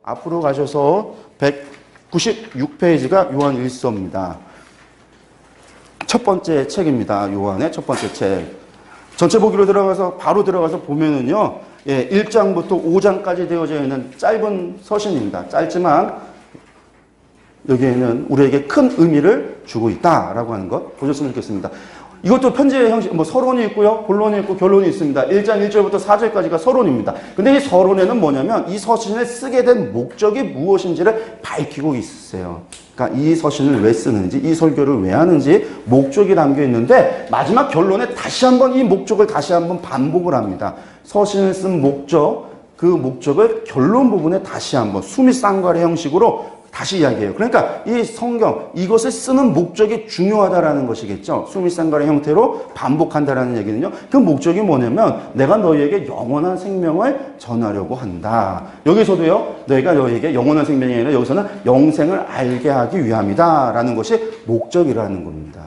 앞으로 가셔서 196페이지가 요한 1서입니다. 첫 번째 책입니다. 요한의 첫 번째 책. 전체 보기로 바로 들어가서 보면은요, 1장부터 5장까지 되어져 있는 짧은 서신입니다. 짧지만 여기에는 우리에게 큰 의미를 주고 있다라고 하는 것 보셨으면 좋겠습니다. 이것도 편지의 형식, 서론이 있고요, 본론이 있고 결론이 있습니다. 1장 1절부터 4절까지가 서론입니다. 근데 이 서론에는 뭐냐면 이 서신을 쓰게 된 목적이 무엇인지를 밝히고 있어요. 그러니까 이 서신을 왜 쓰는지, 이 설교를 왜 하는지 목적이 담겨 있는데 마지막 결론에 다시 한번 이 목적을 다시 한번 반복을 합니다. 서신을 쓴 목적, 그 목적을 결론 부분에 다시 한번 수미상관의 형식으로 다시 이야기해요. 그러니까 이 성경, 이것을 쓰는 목적이 중요하다라는 것이겠죠. 수미상관의 형태로 반복한다라는 얘기는요. 그 목적이 뭐냐면 내가 너희에게 영원한 생명을 전하려고 한다. 여기서도요. 내가 너희에게 영원한 생명이 아니라 여기서는 영생을 알게 하기 위함이다. 라는 것이 목적이라는 겁니다.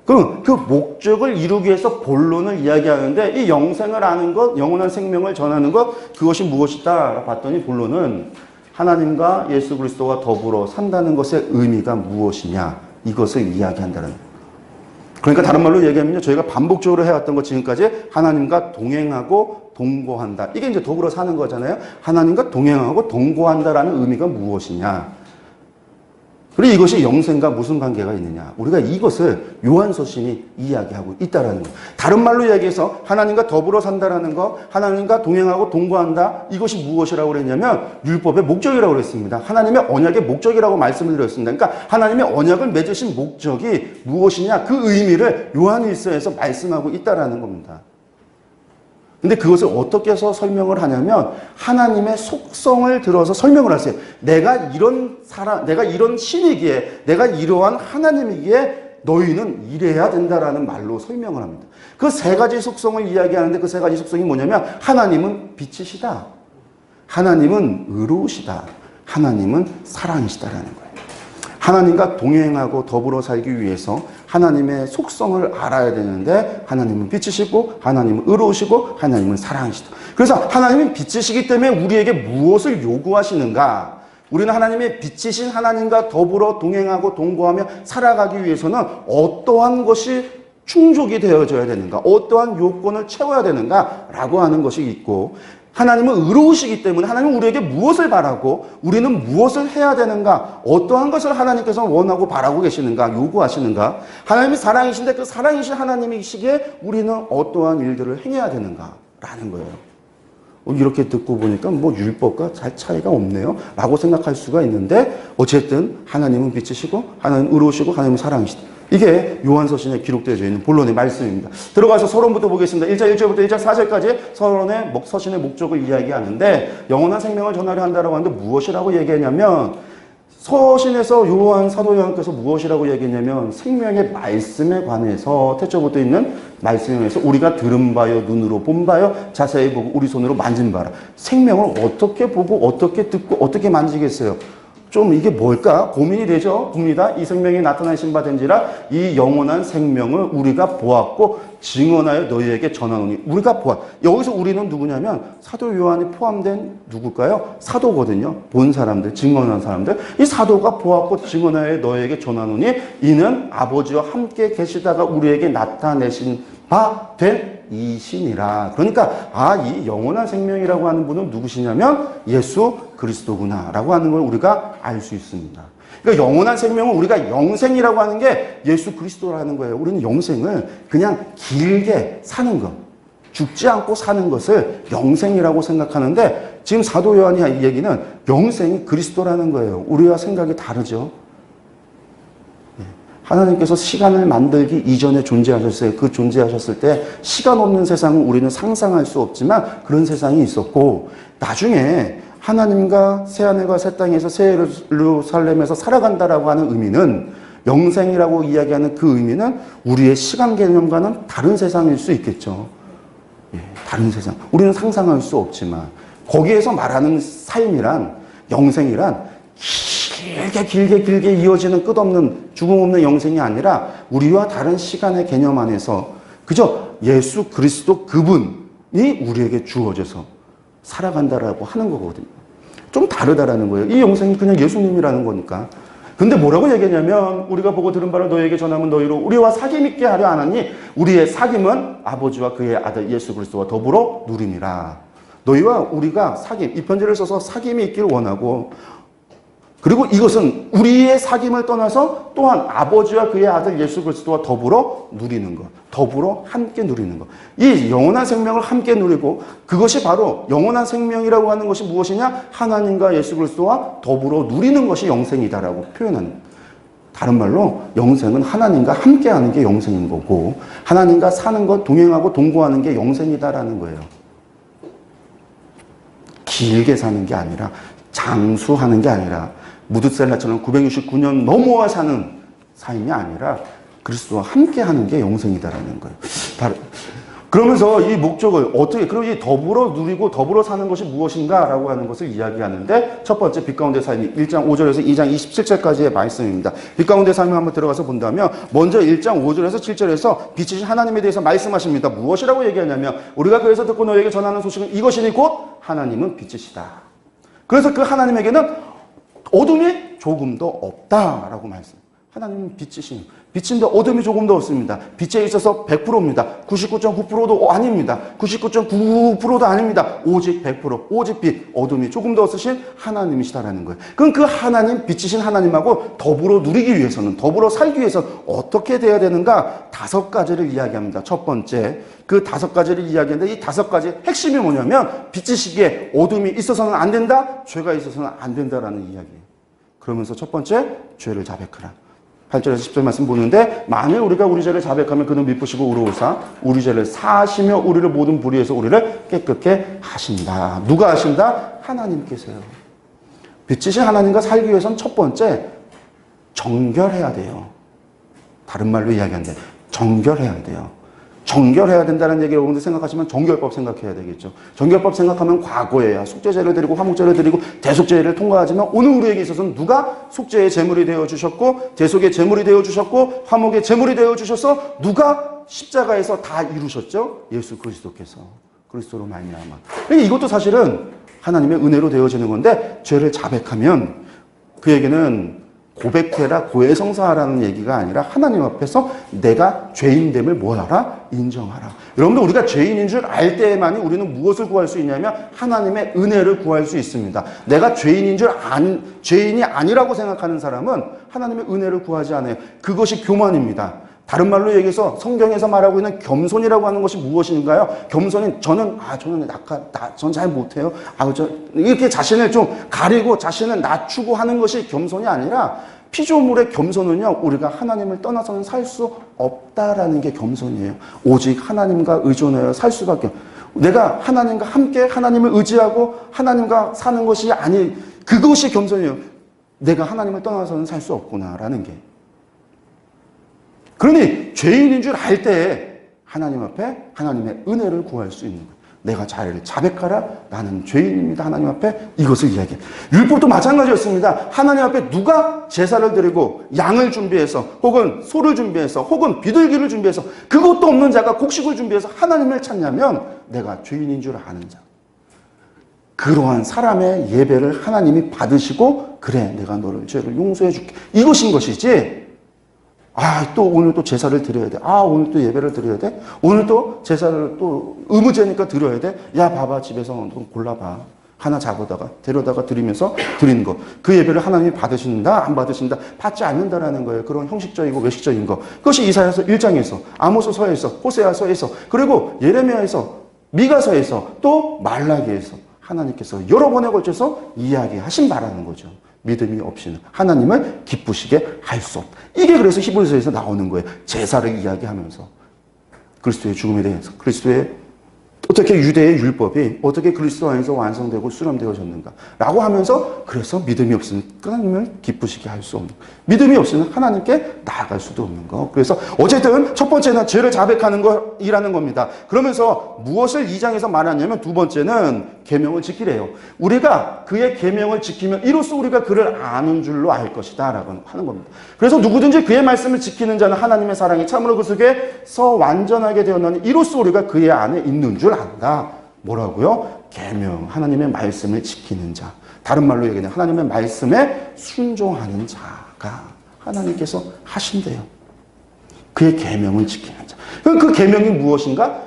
그럼 그 목적을 이루기 위해서 본론을 이야기하는데 이 영생을 아는 것, 영원한 생명을 전하는 것, 그것이 무엇이다? 봤더니 본론은 하나님과 예수 그리스도와 더불어 산다는 것의 의미가 무엇이냐, 이것을 이야기한다는 거예요. 그러니까 다른 말로 얘기하면요, 저희가 반복적으로 해왔던 것 지금까지 하나님과 동행하고 동거한다. 이게 이제 더불어 사는 거잖아요. 하나님과 동행하고 동거한다라는 의미가 무엇이냐. 그리고 이것이 영생과 무슨 관계가 있느냐. 우리가 이것을 요한서신이 이야기하고 있다라는 것. 다른 말로 이야기해서 하나님과 더불어 산다라는 것, 하나님과 동행하고 동거한다. 이것이 무엇이라고 그랬냐면 율법의 목적이라고 그랬습니다. 하나님의 언약의 목적이라고 말씀을 드렸습니다. 그러니까 하나님의 언약을 맺으신 목적이 무엇이냐. 그 의미를 요한일서에서 말씀하고 있다라는 겁니다. 근데 그것을 어떻게 해서 설명을 하냐면 하나님의 속성을 들어서 설명을 하세요. 내가 이런 신이기에, 내가 이러한 하나님이기에 너희는 이래야 된다라는 말로 설명을 합니다. 그 세 가지 속성을 이야기하는데 그 세 가지 속성이 뭐냐면 하나님은 빛이시다. 하나님은 의로우시다. 하나님은 사랑이시다라는 거예요. 하나님과 동행하고 더불어 살기 위해서 하나님의 속성을 알아야 되는데 하나님은 빛이시고 하나님은 의로우시고 하나님은 사랑이시다. 그래서 하나님은 빛이시기 때문에 우리에게 무엇을 요구하시는가? 우리는 하나님의 빛이신 하나님과 더불어 동행하고 동거하며 살아가기 위해서는 어떠한 것이 충족이 되어져야 되는가? 어떠한 요건을 채워야 되는가? 라고 하는 것이 있고, 하나님은 의로우시기 때문에 하나님은 우리에게 무엇을 바라고 우리는 무엇을 해야 되는가, 어떠한 것을 하나님께서 원하고 바라고 계시는가, 요구하시는가, 하나님이 사랑이신데 그 사랑이신 하나님이시기에 우리는 어떠한 일들을 행해야 되는가 라는 거예요. 이렇게 듣고 보니까 율법과 잘 차이가 없네요 라고 생각할 수가 있는데, 어쨌든 하나님은 빛이시고 하나님은 의로우시고 하나님은 사랑이시다. 이게 요한서신에 기록되어져 있는 본론의 말씀입니다. 들어가서 서론부터 보겠습니다. 1장 1절부터 1장 4절까지 서신의 목적을 이야기하는데, 영원한 생명을 전하려 한다라고 하는데 무엇이라고 얘기했냐면, 서신에서 사도 요한께서 무엇이라고 얘기했냐면 생명의 말씀에 관해서, 태초부터 있는 말씀에 관해서 우리가 들은 바요, 눈으로 본 바요, 자세히 보고 우리 손으로 만진 바라. 생명을 어떻게 보고 어떻게 듣고 어떻게 만지겠어요? 좀 이게 뭘까 고민이 되죠. 봅니다. 이 생명이 나타나신 바 된지라 이 영원한 생명을 우리가 보았고 증언하여 너희에게 전하노니. 우리가 여기서 우리는 누구냐면 사도 요한이 포함된 누굴까요? 사도거든요. 본 사람들, 증언한 사람들. 이 사도가 보았고 증언하여 너희에게 전하노니 이는 아버지와 함께 계시다가 우리에게 나타내신 바 된 이신이라. 그러니까 이 영원한 생명이라고 하는 분은 누구시냐면 예수 그리스도구나 라고 하는 걸 우리가 알 수 있습니다. 그러니까 영원한 생명은 우리가 영생이라고 하는 게 예수 그리스도라는 거예요. 우리는 영생을 그냥 길게 사는 것, 죽지 않고 사는 것을 영생이라고 생각하는데, 지금 사도 요한이 이 얘기는 영생이 그리스도라는 거예요. 우리와 생각이 다르죠. 하나님께서 시간을 만들기 이전에 존재하셨어요. 그 존재하셨을 때 시간 없는 세상은 우리는 상상할 수 없지만 그런 세상이 있었고, 나중에 하나님과 새하늘과 새 땅에서 새 예루살렘에서 살아간다라고 하는 의미는, 영생이라고 이야기하는 그 의미는 우리의 시간 개념과는 다른 세상일 수 있겠죠. 다른 세상. 우리는 상상할 수 없지만 거기에서 말하는 삶이란, 영생이란 길게 이어지는 끝없는 죽음 없는 영생이 아니라 우리와 다른 시간의 개념 안에서 그저 예수 그리스도 그분이 우리에게 주어져서 살아간다라고 하는 거거든요. 좀 다르다라는 거예요. 이 영생이 그냥 예수님이라는 거니까. 근데 뭐라고 얘기하냐면 우리가 보고 들은 바를 너희에게 전하면 너희로 우리와 사귐 있게 하려 하나니 우리의 사귐은 아버지와 그의 아들 예수 그리스도와 더불어 누림이라. 너희와 우리가 사귐, 이 편지를 써서 사귐이 있기를 원하고, 그리고 이것은 우리의 사귐을 떠나서 또한 아버지와 그의 아들 예수 그리스도와 더불어 누리는 것, 더불어 함께 누리는 것. 이 영원한 생명을 함께 누리고, 그것이 바로 영원한 생명이라고 하는 것이 무엇이냐? 하나님과 예수 그리스도와 더불어 누리는 것이 영생이다라고 표현하는. 다른 말로 영생은 하나님과 함께하는 게 영생인 거고, 하나님과 사는 것, 동행하고 동거하는 게 영생이다라는 거예요. 길게 사는 게 아니라, 장수하는 게 아니라, 무드셀라처럼 969년 넘어와 사는 삶이 아니라 그리스도와 함께 하는 게 영생이다라는 거예요. 그러면서 이 목적을 어떻게, 그럼 이 더불어 누리고 더불어 사는 것이 무엇인가라고 하는 것을 이야기하는데, 첫 번째 빛 가운데 삶이 1장 5절에서 2장 27절까지의 말씀입니다. 빛 가운데 삶을 한번 들어가서 본다면, 먼저 1장 5절에서 7절에서 빛이신 하나님에 대해서 말씀하십니다. 무엇이라고 얘기하냐면, 우리가 그래서 듣고 너에게 전하는 소식은 이것이니 곧 하나님은 빛이시다. 그래서 그 하나님에게는 어둠이 조금도 없다라고 말씀. 하나님은 빛이신, 빛인데 어둠이 조금도 없습니다. 빛에 있어서 100%입니다. 99.9%도 아닙니다. 99.99%도 아닙니다. 오직 100%, 오직 빛, 어둠이 조금도 없으신 하나님이시다라는 거예요. 그럼 그 하나님, 빛이신 하나님하고 더불어 누리기 위해서는, 더불어 살기 위해서는 어떻게 돼야 되는가? 5가지를 이야기합니다. 첫 번째, 그 5가지를 이야기하는데, 이 5가지 핵심이 뭐냐면, 빛이시기에 어둠이 있어서는 안 된다, 죄가 있어서는 안 된다라는 이야기예요. 그러면서 첫 번째, 죄를 자백하라. 8절에서 10절 말씀 보는데, 만일 우리가 우리 죄를 자백하면 그는 미쁘시고 의로우사 우리 죄를 사하시며 우리를 모든 불의에서 우리를 깨끗게 하신다. 누가 하신다? 하나님께서요. 빛이신 하나님과 살기 위해서는 첫 번째, 정결해야 돼요. 다른 말로 이야기하는데 정결해야 돼요. 정결해야 된다는 얘기를 여러분들 생각하시면 정결법 생각해야 되겠죠. 정결법 생각하면 과거에야 속죄제를 드리고 화목제를 드리고 대속제를 통과하지만, 오늘 우리에게 있어서는 누가 속죄의 제물이 되어주셨고, 대속의 제물이 되어주셨고, 화목의 제물이 되어주셔서 누가 십자가에서 다 이루셨죠? 예수 그리스도께서. 그리스도로 말미암아. 그러니까 이것도 사실은 하나님의 은혜로 되어지는 건데, 죄를 자백하면 그에게는 고백해라, 고해성사하라는 얘기가 아니라 하나님 앞에서 내가 죄인됨을 뭐하라? 인정하라. 여러분들, 우리가 죄인인 줄 알 때만이 우리는 무엇을 구할 수 있냐면 하나님의 은혜를 구할 수 있습니다. 내가 죄인이 아니라고 생각하는 사람은 하나님의 은혜를 구하지 않아요. 그것이 교만입니다. 다른 말로 얘기해서 성경에서 말하고 있는 겸손이라고 하는 것이 무엇인가요? 겸손은 저는 잘 못해요. 이렇게 자신을 좀 가리고 자신을 낮추고 하는 것이 겸손이 아니라, 피조물의 겸손은요, 우리가 하나님을 떠나서는 살 수 없다라는 게 겸손이에요. 오직 하나님과 의존하여 살 수밖에 없어요. 내가 하나님과 함께 하나님을 의지하고 하나님과 사는 것이 그것이 겸손이에요. 내가 하나님을 떠나서는 살 수 없구나라는 게. 그러니 죄인인 줄 알 때에 하나님 앞에 하나님의 은혜를 구할 수 있는 거예요. 내가 자를 자백하라, 나는 죄인입니다. 하나님 앞에 이것을 이야기해요. 율법도 마찬가지였습니다. 하나님 앞에 누가 제사를 드리고 양을 준비해서, 혹은 소를 준비해서, 혹은 비둘기를 준비해서, 그것도 없는 자가 곡식을 준비해서 하나님을 찾냐면 내가 죄인인 줄 아는 자. 그러한 사람의 예배를 하나님이 받으시고, 그래, 내가 너를 죄를 용서해 줄게, 이것인 것이지, 또 오늘 또 제사를 드려야 돼. 오늘 또 예배를 드려야 돼. 오늘 또 제사를 또 의무제니까 드려야 돼. 야, 봐봐, 집에서 좀 골라봐. 하나 잡아다가 데려다가 드리면서 드리는 거. 그 예배를 하나님이 받으신다, 안 받으신다, 받지 않는다라는 거예요. 그런 형식적이고 외식적인 거. 그것이 이사야서 1장에서, 아모스서에서, 호세아서에서, 그리고 예레미야에서, 미가서에서, 또 말라기에서 하나님께서 여러 번에 걸쳐서 이야기하신 바라는 거죠. 믿음이 없이는 하나님을 기쁘시게 할 수 없다. 이게 그래서 히브리서에서 나오는 거예요. 제사를 이야기하면서 그리스도의 죽음에 대해서, 어떻게 유대의 율법이 어떻게 그리스도 안에서 완성되고 수렴되어졌는가 라고 하면서, 그래서 믿음이 없으면 하나님을 기쁘시게 할 수 없는, 믿음이 없으면 하나님께 나아갈 수도 없는 거. 그래서 어쨌든 첫 번째는 죄를 자백하는 것이라는 겁니다. 그러면서 무엇을 2장에서 말하냐면, 두 번째는 계명을 지키래요. 우리가 그의 계명을 지키면 이로써 우리가 그를 아는 줄로 알 것이다 라고 하는 겁니다. 그래서 누구든지 그의 말씀을 지키는 자는 하나님의 사랑이 참으로 그 속에서 완전하게 되었나니 이로써 우리가 그의 안에 있는 줄 안다. 뭐라고요? 계명, 하나님의 말씀을 지키는 자. 다른 말로 얘기하면 하나님의 말씀에 순종하는 자가 하나님께서 하신대요. 그의 계명을 지키는 자. 그럼 그 계명이 무엇인가?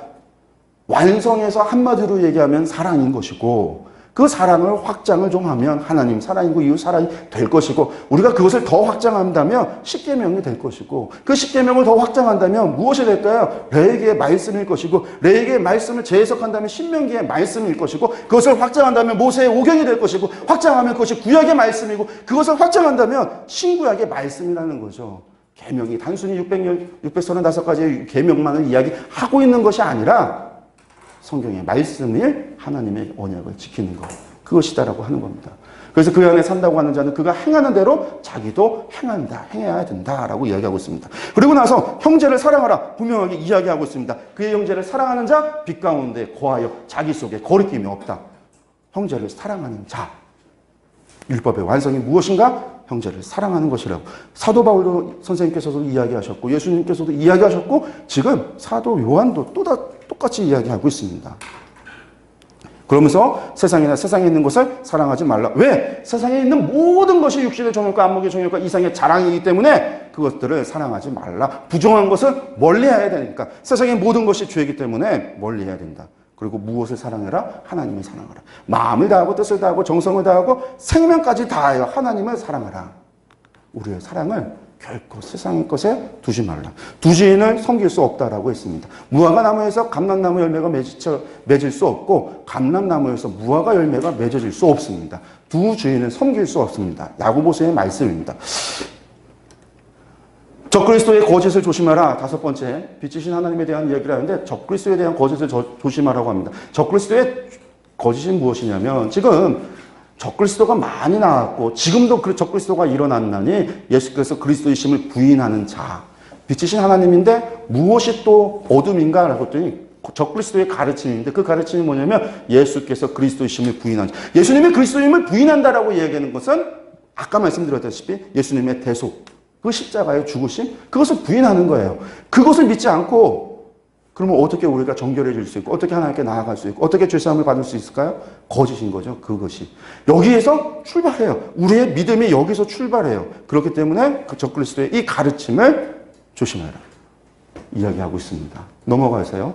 완성해서 한마디로 얘기하면 사랑인 것이고, 그 사랑을 확장을 좀 하면 하나님 사랑이고 이웃 사랑이 될 것이고, 우리가 그것을 더 확장한다면 십계명이 될 것이고, 그 십계명을 더 확장한다면 무엇이 될까요? 레위기의 말씀일 것이고, 레위기의 말씀을 재해석한다면 신명기의 말씀일 것이고, 그것을 확장한다면 모세의 오경이 될 것이고, 확장하면 그것이 구약의 말씀이고, 그것을 확장한다면 신구약의 말씀이라는 거죠. 계명이 단순히 635가지의 계명만을 이야기하고 있는 것이 아니라 성경의 말씀일 하나님의 언약을 지키는 것, 그것이다라고 하는 겁니다. 그래서 그 안에 산다고 하는 자는 그가 행하는 대로 자기도 행해야 된다라고 이야기하고 있습니다. 그리고 나서 형제를 사랑하라 분명하게 이야기하고 있습니다. 그의 형제를 사랑하는 자 빛 가운데 거하여 자기 속에 거리낌이 없다. 형제를 사랑하는 자, 율법의 완성이 무엇인가? 형제를 사랑하는 것이라고 사도 바울도 선생님께서도 이야기하셨고, 예수님께서도 이야기하셨고, 지금 사도 요한도 똑같이 이야기하고 있습니다. 그러면서 세상에 있는 것을 사랑하지 말라. 왜? 세상에 있는 모든 것이 육신의 정욕과 안목의 정욕과 이상의 자랑이기 때문에 그것들을 사랑하지 말라. 부정한 것을 멀리해야 되니까. 세상의 모든 것이 죄이기 때문에 멀리해야 된다. 그리고 무엇을 사랑해라? 하나님을 사랑하라. 마음을 다하고 뜻을 다하고 정성을 다하고 생명까지 다하여 하나님을 사랑하라. 우리의 사랑을 결코 세상의 것에 두지 말라. 두 주인을 섬길 수 없다라고 했습니다. 무화과 나무에서 감람나무 열매가 맺을 수 없고, 감람나무에서 무화과 열매가 맺어질 수 없습니다. 두 주인을 섬길 수 없습니다. 야고보서의 말씀입니다. 적그리스도의 거짓을 조심하라. 다섯 번째, 빛이신 하나님에 대한 이야기를 하는데 적그리스도에 대한 거짓을 조심하라고 합니다. 적그리스도의 거짓이 무엇이냐면, 지금 적그리스도가 많이 나왔고 지금도 그 적그리스도가 일어났나니 예수께서 그리스도이심을 부인하는 자, 빛이신 하나님인데 무엇이 또 어둠인가 라고 했더니 적그리스도의 가르침인데, 그 가르침이 뭐냐면 예수께서 그리스도이심을 부인하는 자. 예수님이 그리스도임을 부인한다라고 이야기하는 것은 아까 말씀드렸다시피 예수님의 대속, 그 십자가의 죽으심, 그것을 부인하는 거예요. 그것을 믿지 않고 그러면 어떻게 우리가 정결해질 수 있고, 어떻게 하나님께 나아갈 수 있고, 어떻게 죄사함을 받을 수 있을까요? 거짓인 거죠, 그것이. 여기에서 출발해요. 우리의 믿음이 여기서 출발해요. 그렇기 때문에 그 적그리스도의 이 가르침을 조심해라 이야기하고 있습니다. 넘어가세요.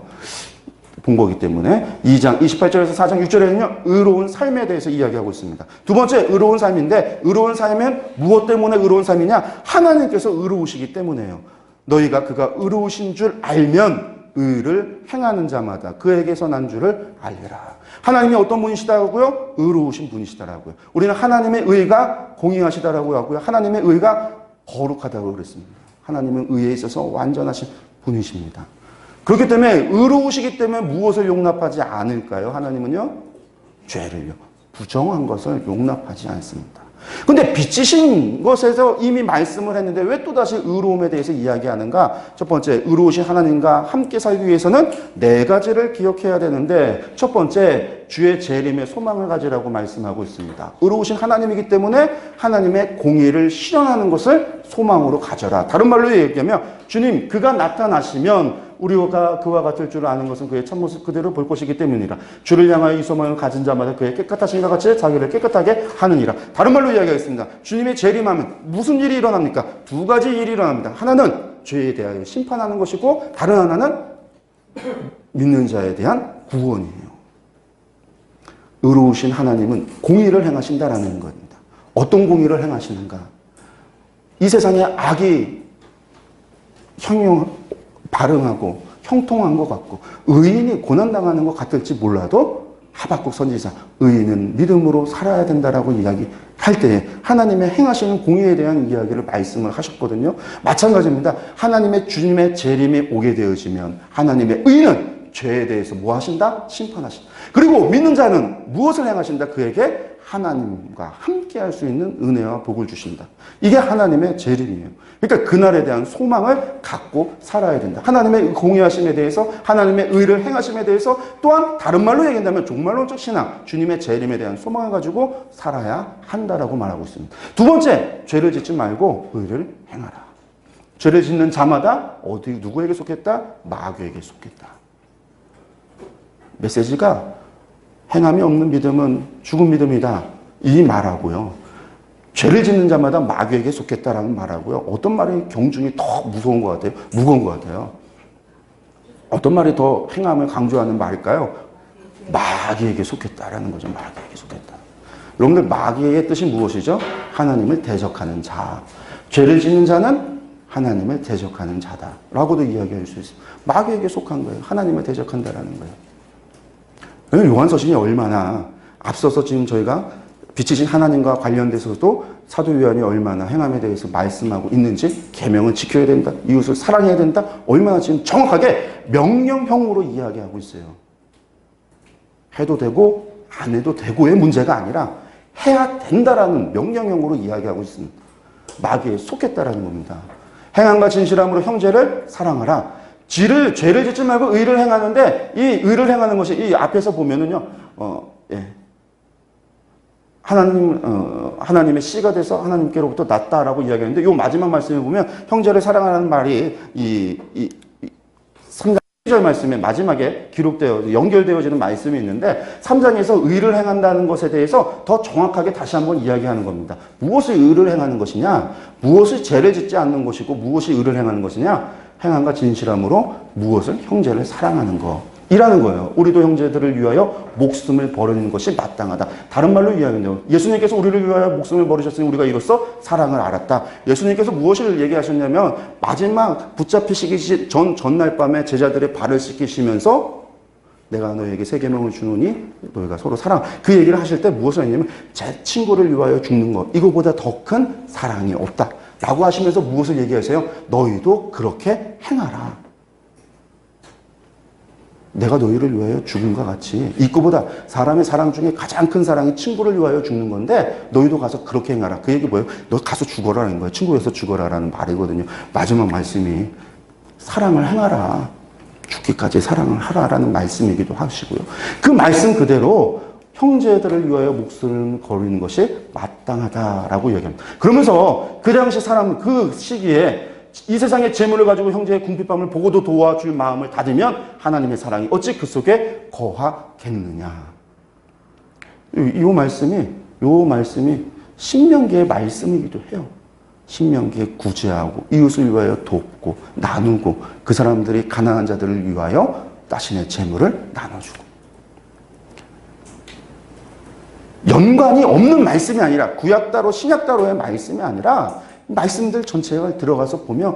본 거기 때문에 2장 28절에서 4장 6절에는요 의로운 삶에 대해서 이야기하고 있습니다. 두 번째, 의로운 삶인데, 의로운 삶은 무엇 때문에 의로운 삶이냐? 하나님께서 의로우시기 때문에요. 너희가 그가 의로우신 줄 알면 의를 행하는 자마다 그에게서 난 줄을 알리라. 하나님이 어떤 분이시다고요? 의로우신 분이시다라고요. 우리는 하나님의 의가 공의하시다라고 하고요, 하나님의 의가 거룩하다고 그랬습니다. 하나님은 의에 있어서 완전하신 분이십니다. 그렇기 때문에 의로우시기 때문에 무엇을 용납하지 않을까요? 하나님은요, 죄를요, 부정한 것을 용납하지 않습니다. 근데 빛이신 것에서 이미 말씀을 했는데 왜 또다시 의로움에 대해서 이야기하는가? 첫 번째, 의로우신 하나님과 함께 살기 위해서는 네 가지를 기억해야 되는데, 첫 번째, 주의 재림의 소망을 가지라고 말씀하고 있습니다. 의로우신 하나님이기 때문에 하나님의 공의를 실현하는 것을 소망으로 가져라. 다른 말로 얘기하면 주님, 그가 나타나시면 우리가 그와 같을 줄 아는 것은 그의 참모습 그대로 볼 것이기 때문이라. 주를 향하여 이 소망을 가진 자마다 그의 깨끗하신과 같이 자기를 깨끗하게 하느니라. 다른 말로 이야기하겠습니다. 주님의 재림하면 무슨 일이 일어납니까? 두 가지 일이 일어납니다. 하나는 죄에 대하여 심판하는 것이고, 다른 하나는 믿는 자에 대한 구원이에요. 의로우신 하나님은 공의를 행하신다라는 겁니다. 어떤 공의를 행하시는가? 이 세상에 악이 발응하고 형통한 것 같고 의인이 고난당하는 것 같을지 몰라도 하박국 선지자, 의인은 믿음으로 살아야 된다라고 이야기할 때에 하나님의 행하시는 공의에 대한 이야기를 말씀을 하셨거든요. 마찬가지입니다. 주님의 재림이 오게 되어지면 하나님의 의인은 죄에 대해서 뭐 하신다? 심판하신다. 그리고 믿는 자는 무엇을 행하신다? 그에게 하나님과 함께 할 수 있는 은혜와 복을 주신다. 이게 하나님의 재림이에요. 그러니까 그날에 대한 소망을 갖고 살아야 된다. 하나님의 공의하심에 대해서, 하나님의 의를 행하심에 대해서, 또한 다른 말로 얘기한다면 종말론적 신앙, 주님의 재림에 대한 소망을 가지고 살아야 한다라고 말하고 있습니다. 두 번째, 죄를 짓지 말고 의를 행하라. 죄를 짓는 자마다 누구에게 속했다? 마귀에게 속했다. 메시지가 행함이 없는 믿음은 죽은 믿음이다. 이 말하고요. 죄를 짓는 자마다 마귀에게 속했다라는 말하고요. 어떤 말이 경중이 더 무서운 것 같아요? 무거운 것 같아요. 어떤 말이 더 행함을 강조하는 말일까요? 마귀에게 속했다라는 거죠. 마귀에게 속했다. 여러분들 마귀의 뜻이 무엇이죠? 하나님을 대적하는 자. 죄를 짓는 자는 하나님을 대적하는 자다. 라고도 이야기할 수 있어요. 마귀에게 속한 거예요. 하나님을 대적한다라는 거예요. 요한서신이 얼마나 앞서서 지금 저희가 빛이신 하나님과 관련돼서도 사도 요한이 얼마나 행함에 대해서 말씀하고 있는지, 계명을 지켜야 된다, 이웃을 사랑해야 된다, 얼마나 지금 정확하게 명령형으로 이야기하고 있어요. 해도 되고 안 해도 되고의 문제가 아니라 해야 된다라는 명령형으로 이야기하고 있습니다. 마귀에 속했다라는 겁니다. 행함과 진실함으로 형제를 사랑하라. 죄를 짓지 말고 의를 행하는데, 이 의를 행하는 것이 이 앞에서 보면은요, 하나님의 씨가 돼서 하나님께로부터 났다라고 이야기하는데, 이 마지막 말씀에 보면 형제를 사랑하라는 말이 이 3장 1절 말씀에 마지막에 연결되어지는 말씀이 있는데, 3장에서 의를 행한다는 것에 대해서 더 정확하게 다시 한번 이야기하는 겁니다. 무엇을 의를 행하는 것이냐? 무엇을 죄를 짓지 않는 것이고 무엇이 의를 행하는 것이냐? 행함과 진실함으로 무엇을? 형제를 사랑하는 것. 이라는 거예요. 우리도 형제들을 위하여 목숨을 버리는 것이 마땅하다. 다른 말로 이야기해요. 예수님께서 우리를 위하여 목숨을 버리셨으니 우리가 이로써 사랑을 알았다. 예수님께서 무엇을 얘기하셨냐면, 마지막 붙잡히시기 전날 밤에 제자들의 발을 씻기시면서 내가 너에게 새 계명을 주노니 너희가 서로 사랑. 그 얘기를 하실 때 무엇을 했냐면, 제 친구를 위하여 죽는 것, 이거보다 더 큰 사랑이 없다 라고 하시면서 무엇을 얘기하세요? 너희도 그렇게 행하라. 내가 너희를 위하여 죽음과 같이, 이거보다 사람의 사랑 중에 가장 큰 사랑이 친구를 위하여 죽는 건데 너희도 가서 그렇게 행하라. 그 얘기 뭐예요? 너 가서 죽어라는 거예요. 친구에서 죽어라라는 말이거든요. 마지막 말씀이 사랑을 행하라. 죽기까지 사랑을 하라라는 말씀이기도 하시고요. 그 말씀 그대로 형제들을 위하여 목숨을 걸는 것이 마땅하다라고 얘기합니다. 그러면서 그 당시 사람은 그 시기에 이 세상의 재물을 가지고 형제의 궁핍함을 보고도 도와줄 마음을 닫으면 하나님의 사랑이 어찌 그 속에 거하겠느냐. 이 말씀이 신명기의 말씀이기도 해요. 신명기에 구제하고 이웃을 위하여 돕고 나누고 그 사람들이 가난한 자들을 위하여 자신의 재물을 나눠주고, 연관이 없는 말씀이 아니라, 구약따로 신약따로의 말씀이 아니라 말씀들 전체가 들어가서 보면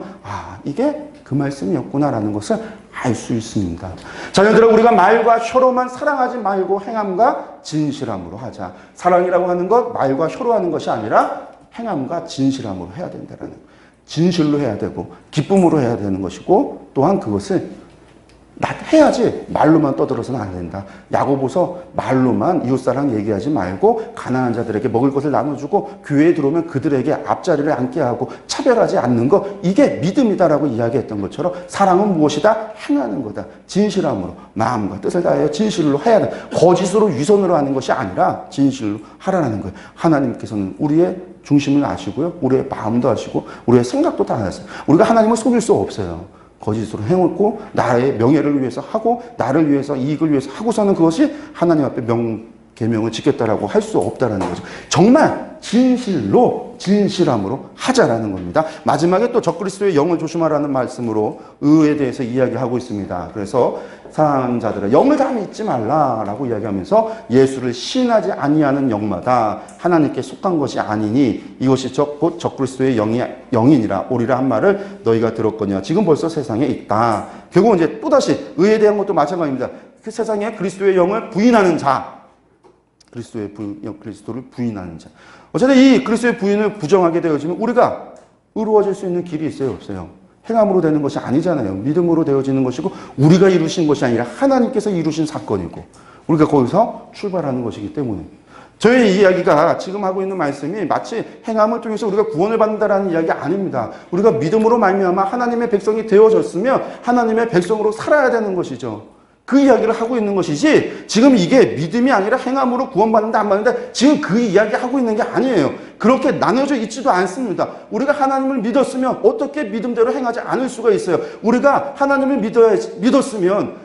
이게 그 말씀이었구나라는 것을 알 수 있습니다. 자녀들아, 우리가 말과 혀로만 사랑하지 말고 행함과 진실함으로 하자. 사랑이라고 하는 것, 말과 혀로 하는 것이 아니라 행함과 진실함으로 해야 된다는, 진실로 해야 되고 기쁨으로 해야 되는 것이고, 또한 그것을 해야지 말로만 떠들어서는 안 된다. 야고보서 말로만 이웃사랑 얘기하지 말고 가난한 자들에게 먹을 것을 나눠주고 교회에 들어오면 그들에게 앞자리를 앉게 하고 차별하지 않는 것, 이게 믿음이다라고 이야기했던 것처럼 사랑은 무엇이다? 행하는 거다. 진실함으로 마음과 뜻을 다하여 진실로 해야 돼. 거짓으로 위선으로 하는 것이 아니라 진실로 하라는 거예요. 하나님께서는 우리의 중심을 아시고요, 우리의 마음도 아시고 우리의 생각도 다 아세요. 우리가 하나님을 속일 수 없어요. 거짓으로 행했고 나의 명예를 위해서 하고 나를 위해서, 이익을 위해서 하고서는 그것이 하나님 앞에 계명을 지켰다라고 할 수 없다라는 거죠. 정말 진실함으로 하자라는 겁니다. 마지막에 또 적그리스도의 영을 조심하라는 말씀으로 의에 대해서 이야기하고 있습니다. 그래서 사랑하는 자들아, 영을 다 믿지 말라라고 이야기하면서 예수를 시인하지 아니하는 영마다 하나님께 속한 것이 아니니 이것이 곧 적그리스도의 영이니라 오리라 한 말을 너희가 들었거니와 지금 벌써 세상에 있다. 결국은 이제 또다시 의에 대한 것도 마찬가지입니다. 그 세상에 그리스도의 영을 부인하는 자, 그리스도를 부인하는 자. 어쨌든 이 그리스도의 부인을 부정하게 되어지면 우리가 의로워질 수 있는 길이 있어요, 없어요? 행함으로 되는 것이 아니잖아요. 믿음으로 되어지는 것이고 우리가 이루신 것이 아니라 하나님께서 이루신 사건이고 우리가 거기서 출발하는 것이기 때문에, 저희 이야기가 지금 하고 있는 말씀이 마치 행함을 통해서 우리가 구원을 받는다라는 이야기 아닙니다. 우리가 믿음으로 말미암아 하나님의 백성이 되어졌으면 하나님의 백성으로 살아야 되는 것이죠. 그 이야기를 하고 있는 것이지, 지금 이게 믿음이 아니라 행함으로 구원받는다 안 받는다, 지금 그 이야기 하고 있는 게 아니에요. 그렇게 나눠져 있지도 않습니다. 우리가 하나님을 믿었으면 어떻게 믿음대로 행하지 않을 수가 있어요. 우리가 하나님을 믿었으면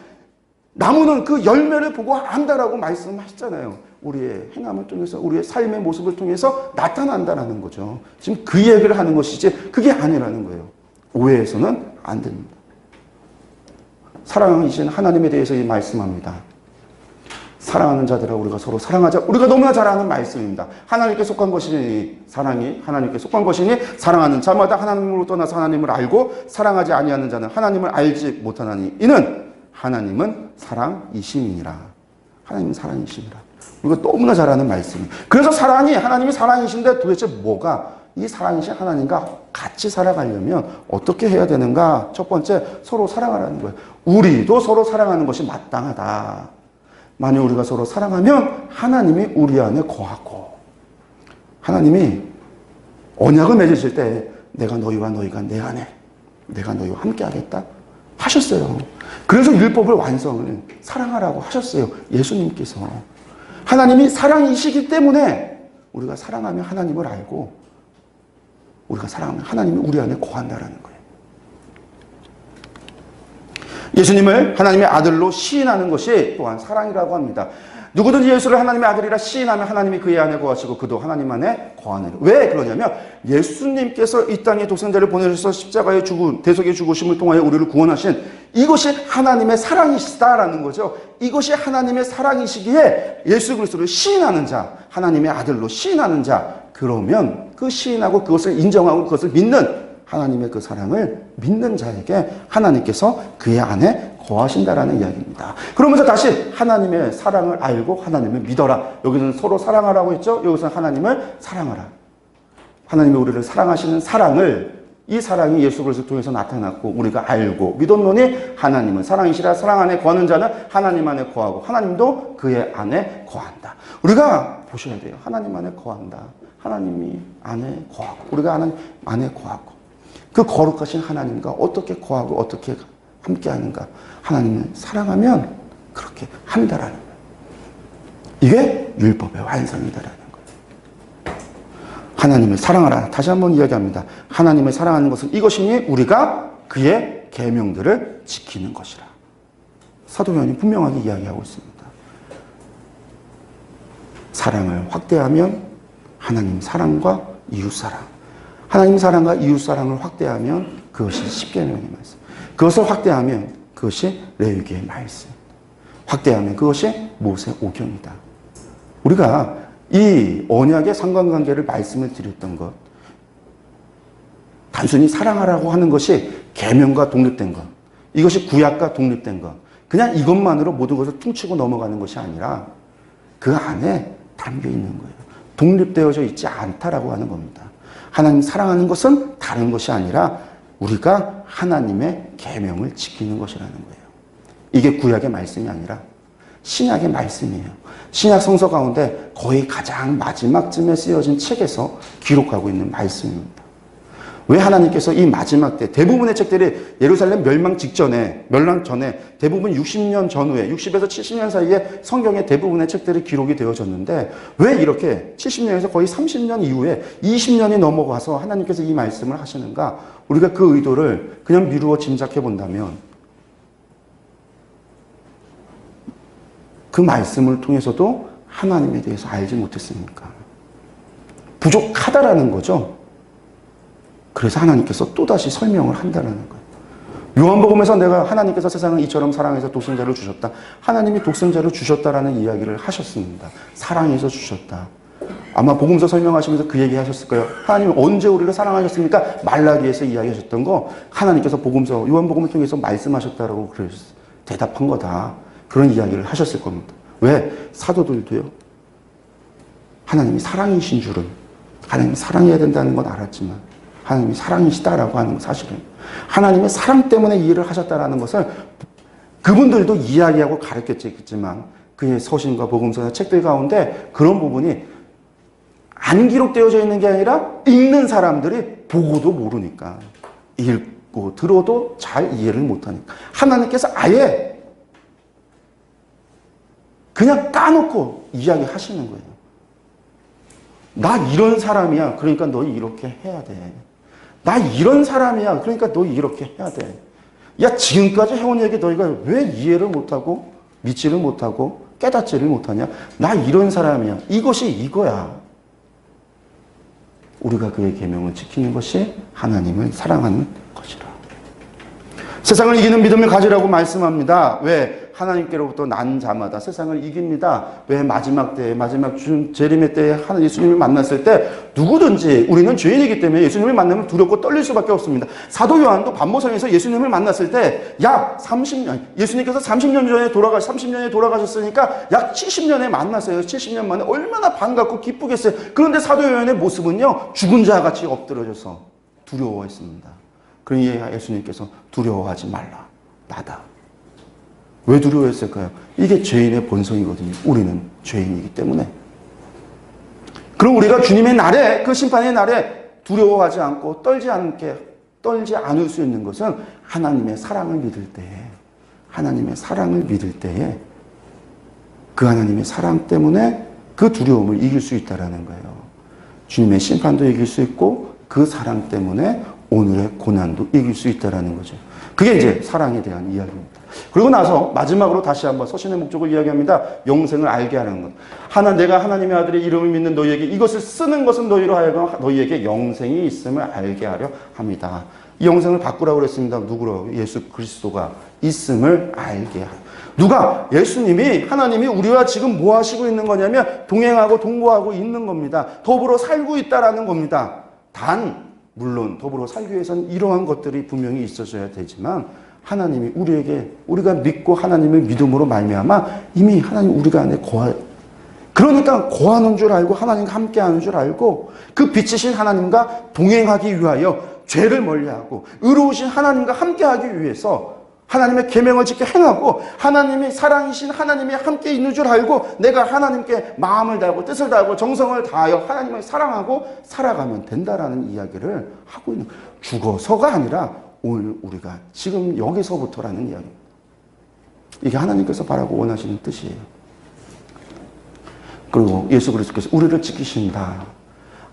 나무는 그 열매를 보고 안다라고 말씀하셨잖아요. 우리의 행함을 통해서 우리의 삶의 모습을 통해서 나타난다는 거죠. 지금 그 얘기를 하는 것이지 그게 아니라는 거예요. 오해해서는 안 됩니다. 사랑이신 하나님에 대해서 이 말씀합니다. 사랑하는 자들아 우리가 서로 사랑하자. 우리가 너무나 잘 아는 말씀입니다. 하나님께 속한 것이니 사랑이 하나님께 속한 것이니 사랑하는 자마다 하나님으로 떠나서 하나님을 알고 사랑하지 아니하는 자는 하나님을 알지 못하나니 이는 하나님은 사랑이심이니라. 하나님은 사랑이심이라. 우리가 너무나 잘 아는 말씀이에요. 그래서 하나님이 사랑이신데 도대체 뭐가 이 사랑이신 하나님과 같이 살아가려면 어떻게 해야 되는가? 첫 번째, 서로 사랑하라는 거예요. 우리도 서로 사랑하는 것이 마땅하다. 만약 우리가 서로 사랑하면 하나님이 우리 안에 거하고, 하나님이 언약을 맺으실 때 내가 너희와 너희가 내 안에, 내가 너희와 함께 하겠다 하셨어요. 그래서 율법을 완성을 사랑하라고 하셨어요. 예수님께서. 하나님이 사랑이시기 때문에 우리가 사랑하면 하나님을 알고, 우리가 사랑하면 하나님이 우리 안에 거한다라는 거예요. 예수님을 하나님의 아들로 시인하는 것이 또한 사랑이라고 합니다. 누구든지 예수를 하나님의 아들이라 시인하면 하나님이 그의 안에 거하시고 그도 하나님 안에 거하느니라. 왜 그러냐면 예수님께서 이 땅에 독생자를 보내셔서 십자가의 대속의 죽으심을 통하여 우리를 구원하신 이것이 하나님의 사랑이시다라는 거죠. 이것이 하나님의 사랑이시기에 예수 그리스도를 시인하는 자, 하나님의 아들로 시인하는 자, 그러면 그 시인하고 그것을 인정하고 그것을 믿는 하나님의 그 사랑을 믿는 자에게 하나님께서 그의 안에 거하신다라는 이야기입니다. 그러면서 다시 하나님의 사랑을 알고 하나님을 믿어라. 여기서는 서로 사랑하라고 했죠. 여기서는 하나님을 사랑하라. 하나님이 우리를 사랑하시는 사랑을, 이 사랑이 예수 그리스도를 통해서 나타났고 우리가 알고 믿었노니 하나님은 사랑이시라. 사랑 안에 거하는 자는 하나님 안에 거하고 하나님도 그의 안에 거한다. 우리가 보셔야 돼요. 하나님 안에 거한다. 하나님이 안에 거하고 우리가 하나님 안에 거하고 그 거룩하신 하나님과 어떻게 거하고 어떻게 함께 하는가. 하나님을 사랑하면 그렇게 한다라는 거예요. 이게 율법의 완성이다라는 거예요. 하나님을 사랑하라. 다시 한번 이야기합니다. 하나님을 사랑하는 것은 이것이니 우리가 그의 계명들을 지키는 것이라. 사도 요한이 분명하게 이야기하고 있습니다. 사랑을 확대하면 하나님 사랑과 이웃 사랑, 하나님 사랑과 이웃 사랑을 확대하면 그것이 십계명의 말씀, 그것을 확대하면 그것이 레위기의 말씀, 확대하면 그것이 모세 오경이다. 우리가 이 언약의 상관관계를 말씀을 드렸던 것, 단순히 사랑하라고 하는 것이 계명과 독립된 것, 이것이 구약과 독립된 것, 그냥 이것만으로 모든 것을 퉁치고 넘어가는 것이 아니라 그 안에 담겨 있는 거예요. 독립되어져 있지 않다라고 하는 겁니다. 하나님 사랑하는 것은 다른 것이 아니라 우리가 하나님의 계명을 지키는 것이라는 거예요. 이게 구약의 말씀이 아니라 신약의 말씀이에요. 신약 성서 가운데 거의 가장 마지막쯤에 쓰여진 책에서 기록하고 있는 말씀입니다. 왜 하나님께서 이 마지막 때 대부분의 책들이 예루살렘 멸망 전에 대부분 60년 전후에 60에서 70년 사이에 성경의 대부분의 책들이 기록이 되어졌는데 왜 이렇게 70년에서 거의 30년 이후에 20년이 넘어가서 하나님께서 이 말씀을 하시는가? 우리가 그 의도를 그냥 미루어 짐작해 본다면 그 말씀을 통해서도 하나님에 대해서 알지 못했습니까? 부족하다라는 거죠. 그래서 하나님께서 또다시 설명을 한다는 거예요. 요한복음에서 내가 하나님께서 세상을 이처럼 사랑해서 독생자를 주셨다. 하나님이 독생자를 주셨다라는 이야기를 하셨습니다. 사랑해서 주셨다. 아마 복음서 설명하시면서 그 얘기 하셨을 거예요. 하나님이 언제 우리를 사랑하셨습니까? 말라기에서 이야기하셨던 거 하나님께서 복음서 요한복음을 통해서 말씀하셨다라고 대답한 거다. 그런 이야기를 하셨을 겁니다. 왜? 사도들도요. 하나님이 사랑이신 줄은 하나님이 사랑해야 된다는 건 알았지만 하나님이 사랑이시다라고 하는 사실은 하나님의 사랑 때문에 이 일을 하셨다라는 것을 그분들도 이야기하고 가르쳤겠지만 그의 서신과 복음서나 책들 가운데 그런 부분이 안 기록되어져 있는 게 아니라 읽는 사람들이 보고도 모르니까 읽고 들어도 잘 이해를 못하니까 하나님께서 아예 그냥 까놓고 이야기하시는 거예요. 나 이런 사람이야. 그러니까 너 이렇게 해야 돼. 나 이런 사람이야. 그러니까 너 이렇게 해야 돼. 야, 지금까지 해온 얘기 너희가 왜 이해를 못하고 믿지를 못하고 깨닫지를 못하냐? 나 이런 사람이야. 이것이 이거야. 우리가 그의 계명을 지키는 것이 하나님을 사랑하는 것이라. 세상을 이기는 믿음을 가지라고 말씀합니다. 왜? 하나님께로부터 난 자마다 세상을 이깁니다. 왜? 마지막 때에, 마지막 재림의 때에 예수님을 만났을 때 누구든지 우리는 죄인이기 때문에 예수님을 만나면 두렵고 떨릴 수밖에 없습니다. 사도 요한도 반모성에서 예수님을 만났을 때 약 30년, 예수님께서 30년에 돌아가셨으니까 약 70년에 만났어요. 70년 만에 얼마나 반갑고 기쁘겠어요. 그런데 사도 요한의 모습은요, 죽은 자와 같이 엎드려져서 두려워했습니다. 그러니 예수님께서 두려워하지 말라. 나다. 왜 두려워했을까요? 이게 죄인의 본성이거든요. 우리는 죄인이기 때문에. 그럼 우리가 주님의 날에, 그 심판의 날에 두려워하지 않고 떨지 않을 수 있는 것은 하나님의 사랑을 믿을 때에 그 하나님의 사랑 때문에 그 두려움을 이길 수 있다는 거예요. 주님의 심판도 이길 수 있고 그 사랑 때문에 오늘의 고난도 이길 수 있다는 거죠. 그게 이제 사랑에 대한 이야기입니다. 그리고 나서 마지막으로 다시 한번 서신의 목적을 이야기합니다. 영생을 알게 하는 것. 내가 하나님의 아들의 이름을 믿는 너희에게 이것을 쓰는 것은 너희로 하여금 너희에게 영생이 있음을 알게 하려 합니다. 이 영생을 바꾸라고 그랬습니다. 누구로? 예수 그리스도가 있음을 알게 하려. 누가? 예수님이, 하나님이 우리와 지금 뭐 하시고 있는 거냐면 동행하고 동거하고 있는 겁니다. 더불어 살고 있다라는 겁니다. 물론 더불어 살기 위해서는 이러한 것들이 분명히 있어져야 되지만 하나님이 우리가 믿고 하나님을 믿음으로 말미암아 이미 하나님 우리가 안에 그러니까 거하는 줄 알고 하나님과 함께하는 줄 알고 그 빛이신 하나님과 동행하기 위하여 죄를 멀리하고 의로우신 하나님과 함께하기 위해서 하나님의 계명을 지켜 행하고 하나님이 사랑이신 하나님이 함께 있는 줄 알고 내가 하나님께 마음을 다하고 뜻을 다하고 정성을 다하여 하나님을 사랑하고 살아가면 된다라는 이야기를 하고 있는 거예요. 죽어서가 아니라 오늘 우리가 지금 여기서부터라는 이야기입니다. 이게 하나님께서 바라고 원하시는 뜻이에요. 그리고 예수 그리스도께서 우리를 지키신다.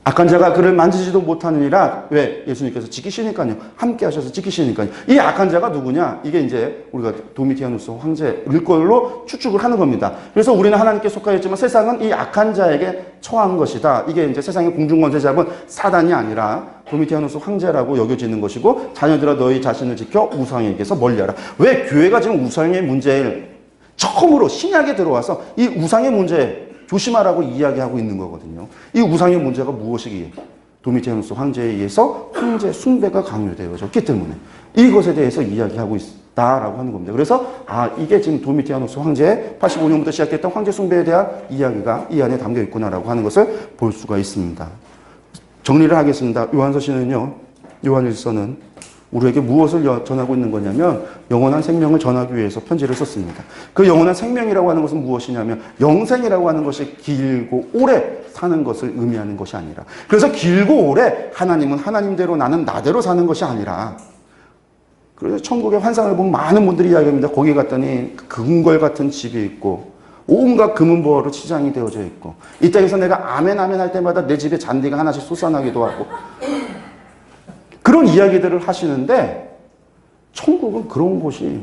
악한 자가 그를 만지지도 못하느니라. 왜? 예수님께서 지키시니까요. 함께 하셔서 지키시니까요. 이 악한 자가 누구냐? 이게 이제 우리가 도미티아누스 황제일 걸로 추측을 하는 겁니다. 그래서 우리는 하나님께 속하였지만 세상은 이 악한 자에게 처한 것이다. 이게 이제 세상의 공중권세 잡은 사단이 아니라 도미티아누스 황제라고 여겨지는 것이고, 자녀들아 너희 자신을 지켜 우상에게서 멀리하라. 왜 교회가 지금 우상의 문제를 처음으로 신약에 들어와서 이 우상의 문제 조심하라고 이야기하고 있는 거거든요. 이 우상의 문제가 무엇이기에? 도미티아누스 황제에 의해서 황제 숭배가 강요되어졌기 때문에 이것에 대해서 이야기하고 있다라고 하는 겁니다. 그래서 이게 지금 도미티아누스 황제의 85년부터 시작했던 황제 숭배에 대한 이야기가 이 안에 담겨 있구나라고 하는 것을 볼 수가 있습니다. 정리를 하겠습니다. 요한서신은요, 요한일서는 우리에게 무엇을 전하고 있는 거냐면 영원한 생명을 전하기 위해서 편지를 썼습니다. 그 영원한 생명이라고 하는 것은 무엇이냐면 영생이라고 하는 것이 길고 오래 사는 것을 의미하는 것이 아니라, 그래서 길고 오래 하나님은 하나님대로 나는 나대로 사는 것이 아니라, 그래서 천국의 환상을 보면 많은 분들이 이야기합니다. 거기 갔더니 금걸 같은 집이 있고 온갖 금은보화로 치장이 되어져 있고 이 땅에서 내가 아멘 아멘 할 때마다 내 집에 잔디가 하나씩 솟아나기도 하고 그런 이야기들을 하시는데 천국은 그런 곳이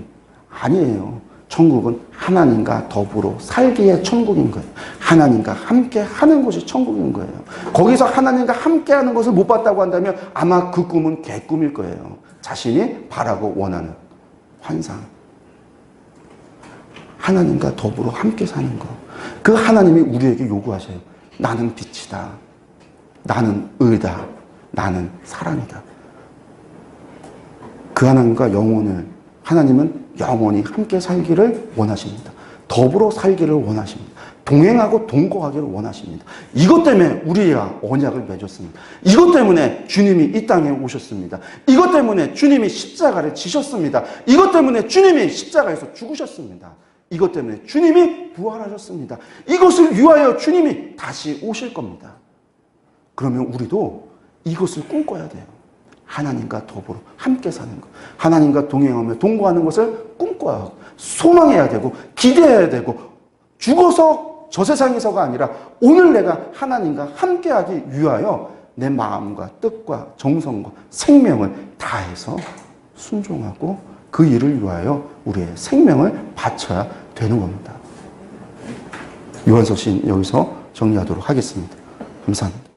아니에요. 천국은 하나님과 더불어 살기의 천국인 거예요. 하나님과 함께 하는 것이 천국인 거예요. 거기서 하나님과 함께 하는 것을 못 봤다고 한다면 아마 그 꿈은 개꿈일 거예요. 자신이 바라고 원하는 환상. 하나님과 더불어 함께 사는 거. 그 하나님이 우리에게 요구하셔요. 나는 빛이다. 나는 의다. 나는 사랑이다. 그 하나님과 하나님은 영원히 함께 살기를 원하십니다. 더불어 살기를 원하십니다. 동행하고 동거하기를 원하십니다. 이것 때문에 우리와 언약을 맺었습니다. 이것 때문에 주님이 이 땅에 오셨습니다. 이것 때문에 주님이 십자가를 지셨습니다. 이것 때문에 주님이 십자가에서 죽으셨습니다. 이것 때문에 주님이 부활하셨습니다. 이것을 위하여 주님이 다시 오실 겁니다. 그러면 우리도 이것을 꿈꿔야 돼요. 하나님과 더불어 함께 사는 것, 하나님과 동행하며 동거하는 것을 꿈꿔야 하고 소망해야 되고 기대해야 되고, 죽어서 저 세상에서가 아니라 오늘 내가 하나님과 함께하기 위하여 내 마음과 뜻과 정성과 생명을 다해서 순종하고 그 일을 위하여 우리의 생명을 바쳐야 되는 겁니다. 유한석 시인 여기서 정리하도록 하겠습니다. 감사합니다.